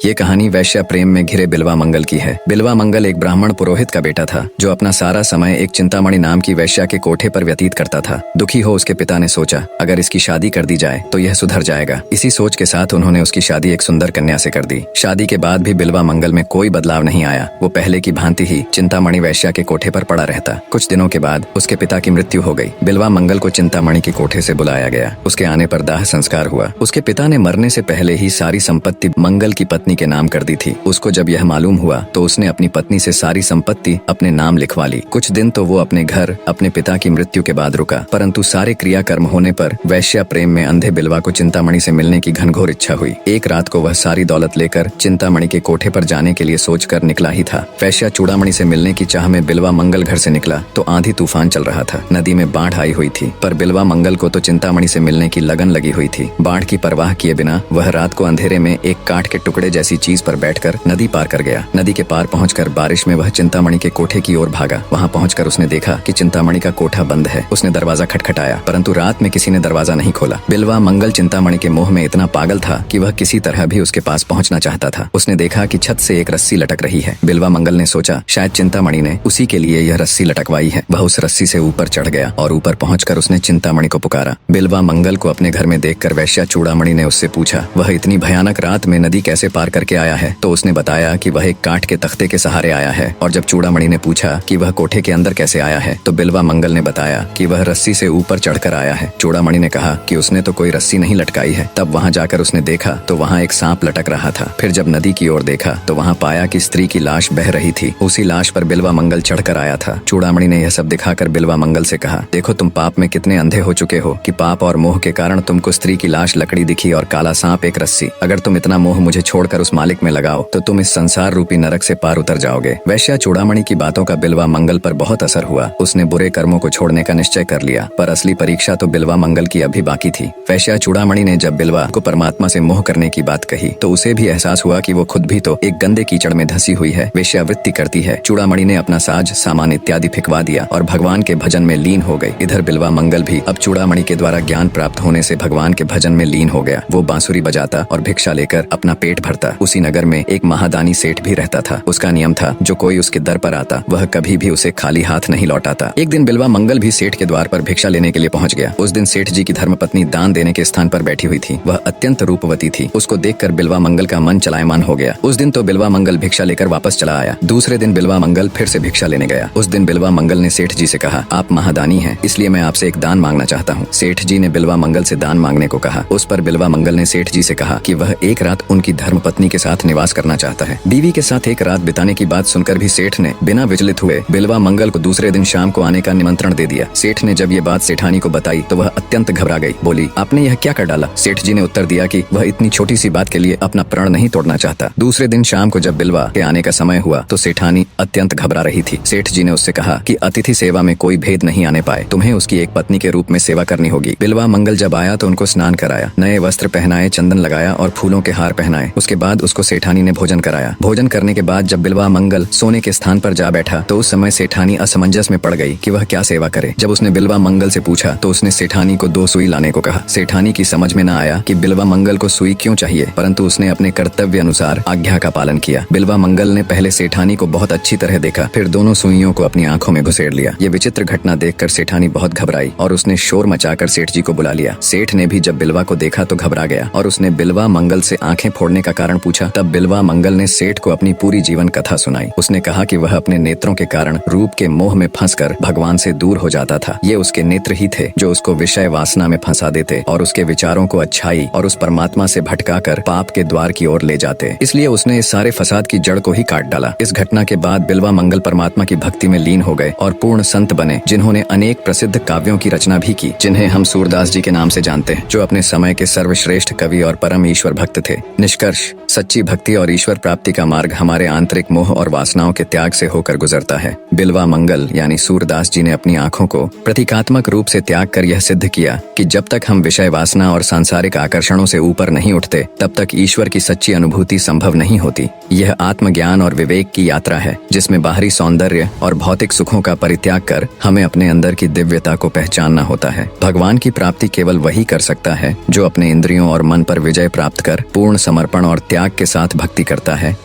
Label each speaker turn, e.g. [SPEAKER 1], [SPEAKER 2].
[SPEAKER 1] ये कहानी वैश्य प्रेम में घिरे बिल्वा मंगल की है। बिल्वा मंगल एक ब्राह्मण पुरोहित का बेटा था जो अपना सारा समय एक चिंतामणि नाम की वैश्या के कोठे पर व्यतीत करता था। दुखी हो उसके पिता ने सोचा अगर इसकी शादी कर दी जाए तो यह सुधर जाएगा। इसी सोच के साथ उन्होंने उसकी शादी एक सुंदर कन्या से कर दी। शादी के बाद भी बिल्वा मंगल में कोई बदलाव नहीं आया। वो पहले की भांति ही चिंतामणि वैश्या के कोठे पर पड़ा रहता। कुछ दिनों के बाद उसके पिता की मृत्यु हो गई। बिल्वा मंगल को चिंतामणि के कोठे से बुलाया गया। उसके आने पर दाह संस्कार हुआ। उसके पिता ने मरने से पहले ही सारी संपत्ति मंगल की पत्नी के नाम कर दी थी। उसको जब यह मालूम हुआ तो उसने अपनी पत्नी से सारी संपत्ति अपने नाम लिखवा ली। कुछ दिन तो वो अपने घर अपने पिता की मृत्यु के बाद रुका, परंतु सारे क्रियाकर्म होने पर वैश्या प्रेम में अंधे बिल्वा को चिंतामणि से मिलने की घनघोर इच्छा हुई। एक रात को वह सारी दौलत लेकर चिंतामणि के कोठे पर जाने के लिए सोचकर निकला ही था। वैश्या चूड़ामणि से मिलने की चाह में बिल्वा मंगल घर से निकला तो आंधी तूफान चल रहा था। नदी में बाढ़ आई हुई थी, पर बिल्वा मंगल को तो चिंतामणि से मिलने की लगन लगी हुई थी। बाढ़ की परवाह किए बिना वह रात को अंधेरे में एक काठ के टुकड़े जैसी चीज पर बैठकर नदी पार कर गया। नदी के पार पहुंचकर बारिश में वह चिंतामणि के कोठे की ओर भागा। वहां पहुंचकर उसने देखा कि चिंतामणि का कोठा बंद है। उसने दरवाजा खटखटाया, परंतु रात में किसी ने दरवाजा नहीं खोला। बिल्वा मंगल चिंतामणि के मोह में इतना पागल था कि वह किसी तरह भी उसके पास पहुंचना चाहता था। उसने देखा कि छत से एक रस्सी लटक रही है। बिल्वा मंगल ने सोचा शायद चिंतामणि ने उसी के लिए यह रस्सी लटकवाई है। वह उस रस्सी से ऊपर चढ़ गया और ऊपर पहुंचकर उसने चिंतामणि को पुकारा। बिल्वा मंगल को अपने घर में देखकर वैश्या चूड़ामणि ने उससे पूछा वह इतनी भयानक रात में नदी कैसे पार करके आया है। तो उसने बताया कि वह एक काठ के तख्ते के सहारे आया है। और जब चूड़ामणि ने पूछा कि वह कोठे के अंदर कैसे आया है तो बिल्वा मंगल ने बताया कि वह रस्सी से ऊपर चढ़कर आया है। चूड़ामणि ने कहा कि उसने तो कोई रस्सी नहीं लटकाई है। तब वहां जाकर उसने देखा तो वहां एक सांप लटक रहा था। फिर जब नदी की ओर देखा तो वहां पाया कि स्त्री की लाश बह रही थी। उसी लाश पर बिल्वा मंगल चढ़कर आया था। चूड़ामणि ने यह सब दिखाकर बिल्वा मंगल से कहा देखो तुम पाप में कितने अंधे हो चुके हो कि पाप और मोह के कारण तुमको स्त्री की लाश लकड़ी दिखी और काला सांप एक रस्सी। अगर तुम इतना मोह मुझे छोड़कर उस मालिक में लगाओ तो तुम इस संसार रूपी नरक से पार उतर जाओगे। वैश्या चूड़ामणि की बातों का बिल्वा मंगल पर बहुत असर हुआ। उसने बुरे कर्मों को छोड़ने का निश्चय कर लिया, पर असली परीक्षा तो बिल्वा मंगल की अभी बाकी थी। वैश्या चूड़ामणि ने जब बिल्वा को परमात्मा से मोह करने की बात कही तो उसे भी एहसास हुआ कि वो खुद भी तो एक गंदे कीचड़ में धंसी हुई है, वेश्यावृत्ति करती है। चूड़ामणि ने अपना साज सामान इत्यादि फिकवा दिया और भगवान के भजन में लीन हो गई। इधर बिल्वा मंगल भी अब चूड़ामणि के द्वारा ज्ञान प्राप्त होने से भगवान के भजन में लीन हो गया। वो बांसुरी बजाता और भिक्षा लेकर अपना पेट भरता। उसी नगर में एक महादानी सेठ भी रहता था। उसका नियम था जो कोई उसके दर पर आता वह कभी भी उसे खाली हाथ नहीं लौटाता। एक दिन बिल्वा मंगल भी सेठ के द्वार पर भिक्षा लेने के लिए पहुंच गया। उस दिन सेठ जी की धर्मपत्नी दान देने के स्थान पर बैठी हुई थी। वह अत्यंत रूपवती थी। उसको देखकर बिल्वा मंगल का मन चलायमान हो गया। उस दिन तो बिल्वा मंगल भिक्षा लेकर वापस चला आया। दूसरे दिन बिल्वा मंगल फिर से भिक्षा लेने गया। उस दिन बिल्वा मंगल ने सेठ जी से कहा आप महादानी हैं, इसलिए मैं आपसे एक दान मांगना चाहता हूँ। सेठ जी ने बिल्वा मंगल से दान मांगने को कहा। उस पर बिल्वा मंगल ने सेठ जी से कहा कि वह एक रात उनकी धर्मपत्नी के साथ निवास करना चाहता है। बीवी के साथ एक रात बिताने की बात सुनकर भी सेठ ने बिना विचलित हुए बिल्वा मंगल को दूसरे दिन शाम को आने का निमंत्रण दे दिया। सेठ ने जब ये बात सेठानी को बताई तो वह अत्यंत घबरा गई। बोली आपने यह क्या कर डाला। सेठ जी ने उत्तर दिया कि वह इतनी छोटी सी बात के लिए अपना प्राण नहीं तोड़ना चाहता। दूसरे दिन शाम को जब बिल्वा के आने का समय हुआ तो सेठानी अत्यंत घबरा रही थी। सेठ जी ने उससे कहा कि अतिथि सेवा में कोई भेद नहीं आने पाए, तुम्हें उसकी एक पत्नी के रूप में सेवा करनी होगी। बिल्वा मंगल जब आया तो उनको स्नान कराया, नए वस्त्र पहनाए, चंदन लगाया और फूलों के हार पहनाए। उसके बाद उसको सेठानी ने भोजन कराया। भोजन करने के बाद जब बिल्वा मंगल सोने के स्थान पर जा बैठा तो उस समय सेठानी असमंजस में पड़ गई कि वह क्या सेवा करे। जब उसने बिल्वा मंगल से पूछा तो उसने सेठानी को 2 सुई लाने को कहा। सेठानी की समझ में न आया कि बिल्वा मंगल को सुई क्यों चाहिए, परंतु उसने अपने कर्तव्य अनुसार आज्ञा का पालन किया। बिल्वा मंगल ने पहले सेठानी को बहुत अच्छी तरह देखा, फिर दोनों सुइयों को अपनी आंखों में घुसेड़ लिया। ये विचित्र घटना देखकर सेठानी बहुत घबराई और उसने शोर मचाकर सेठ जी को बुला लिया। सेठ ने भी जब बिल्वा को देखा तो घबरा गया और उसने बिल्वा मंगल से आंखें फोड़ने का कारण पूछा। तब बिल्वा मंगल ने सेठ को अपनी पूरी जीवन कथा सुनाई। उसने कहा कि वह अपने नेत्रों के कारण रूप के मोह में फंसकर भगवान से दूर हो जाता था। ये उसके नेत्र ही थे जो उसको विषय वासना में फंसा देते और उसके विचारों को अच्छाई और उस परमात्मा से भटकाकर पाप के द्वार की ओर ले जाते। इसलिए उसने इस सारे फसाद की जड़ को ही काट डाला। इस घटना के बाद बिल्वा मंगल परमात्मा की भक्ति में लीन हो गए और पूर्ण संत बने, जिन्होंने अनेक प्रसिद्ध काव्यों की रचना भी की, जिन्हें हम सूरदास जी के नाम से जानते हैं, जो अपने समय के सर्वश्रेष्ठ कवि और परम ईश्वर भक्त थे। निष्कर्ष, सच्ची भक्ति और ईश्वर प्राप्ति का मार्ग हमारे आंतरिक मोह और वासनाओं के त्याग से होकर गुजरता है। बिल्वा मंगल यानी सूरदास जी ने अपनी आंखों को प्रतीकात्मक रूप से त्याग कर यह सिद्ध किया कि जब तक हम विषय वासना और सांसारिक आकर्षणों से ऊपर नहीं उठते तब तक ईश्वर की सच्ची अनुभूति संभव नहीं होती। यह आत्मज्ञान और विवेक की यात्रा है जिसमें बाहरी सौंदर्य और भौतिक सुखों का परित्याग कर हमें अपने अंदर की दिव्यता को पहचानना होता है। भगवान की प्राप्ति केवल वही कर सकता है जो अपने इंद्रियों और मन पर विजय प्राप्त कर पूर्ण समर्पण और त्याग त्याग के साथ भक्ति करता है